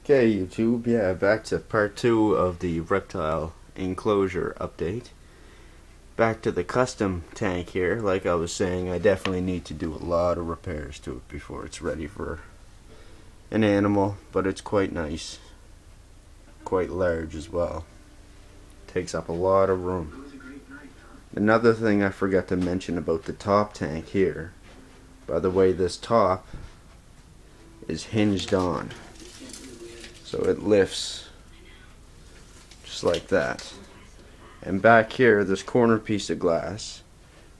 Okay, YouTube, yeah, back to part 2 of the Reptile enclosure update. Back to the custom tank here. Like I was saying, I definitely need to do a lot of repairs to it before it's ready for an animal, but it's quite nice. Quite large as well. Takes up a lot of room. Another thing I forgot to mention about the top tank here, by the way, this top is hinged on. So it lifts just like that. And back here, this corner piece of glass,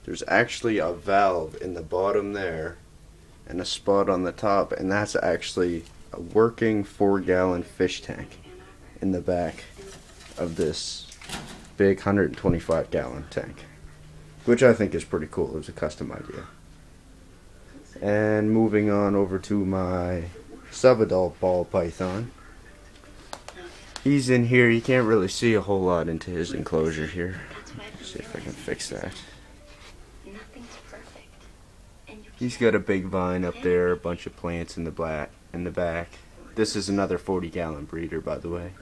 there's actually a valve in the bottom there and a spot on the top, and that's actually a working 4-gallon fish tank in the back of this big 125-gallon tank, which I think is pretty cool. It was a custom idea. And moving on over to my subadult ball python. He's in here. You can't really see a whole lot into his enclosure here. Let's see if I can fix that. He's got a big vine up there, a bunch of plants in the back. This is another 40-gallon breeder, by the way.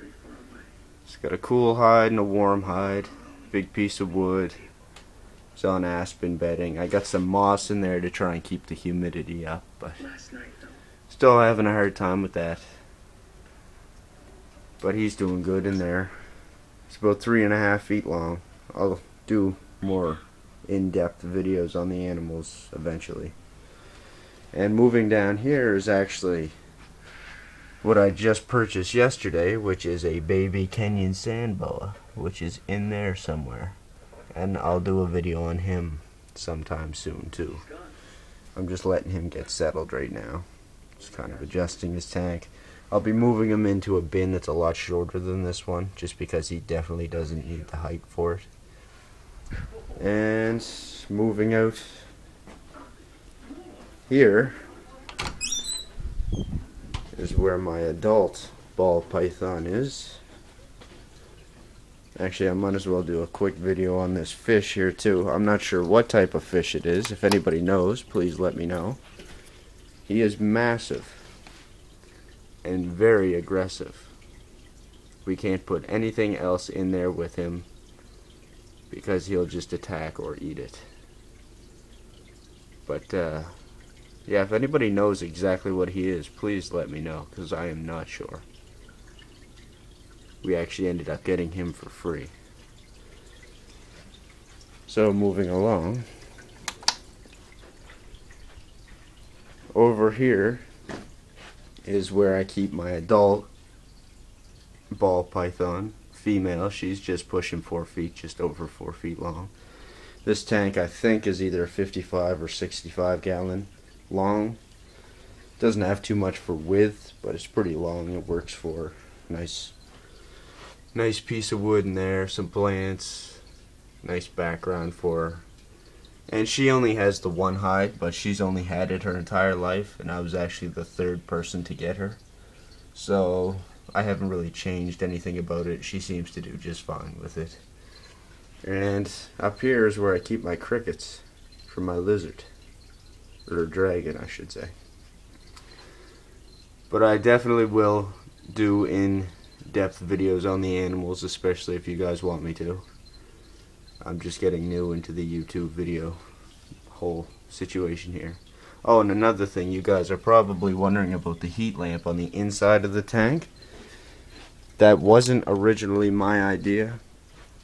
It's got a cool hide and a warm hide. Big piece of wood. It's on aspen bedding. I got some moss in there to try and keep the humidity up, but still having a hard time with that. But he's doing good in there. It's about 3.5 feet long. I'll do more in-depth videos on the animals eventually. And moving down here is actually what I just purchased yesterday, which is a baby Kenyan sand boa, which is in there somewhere. And I'll do a video on him sometime soon too. I'm just letting him get settled right now. Just kind of adjusting his tank. I'll be moving him into a bin that's a lot shorter than this one, just because he definitely doesn't need the height for it. And moving out here is where my adult ball python is. Actually, I might as well do a quick video on this fish here too. I'm not sure what type of fish it is. If anybody knows, please let me know. He is massive and very aggressive. We can't put anything else in there with him because he'll just attack or eat it. But yeah, if anybody knows exactly what he is, please let me know, because I am not sure. We actually ended up getting him for free. So moving along, over here is where I keep my adult ball python female. She's just pushing 4 feet, just over 4 feet long. This tank I think is either 55 or 65 gallon long. Doesn't have too much for width, but it's pretty long. It works for nice piece of wood in there, some plants, nice background for her. And she only has the one hide, but she's only had it her entire life, and I was actually the 3rd person to get her. So I haven't really changed anything about it. She seems to do just fine with it. And up here is where I keep my crickets for my lizard. Or dragon, I should say. But I definitely will do in-depth videos on the animals, especially if you guys want me to. I'm just getting new into the YouTube video whole situation here. Oh, and another thing, you guys are probably wondering about the heat lamp on the inside of the tank. That wasn't originally my idea,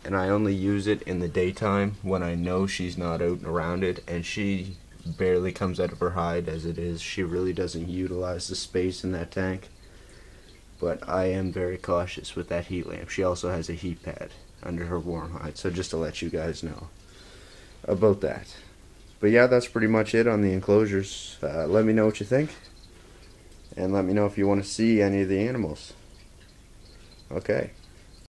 and I only use it in the daytime when I know she's not out and around it, and she barely comes out of her hide as it is. She really doesn't utilize the space in that tank. But I am very cautious with that heat lamp. She also has a heat pad under her warm hide, so just to let you guys know about that. But yeah, that's pretty much it on the enclosures. Let me know what you think, and let me know if you want to see any of the animals. Okay.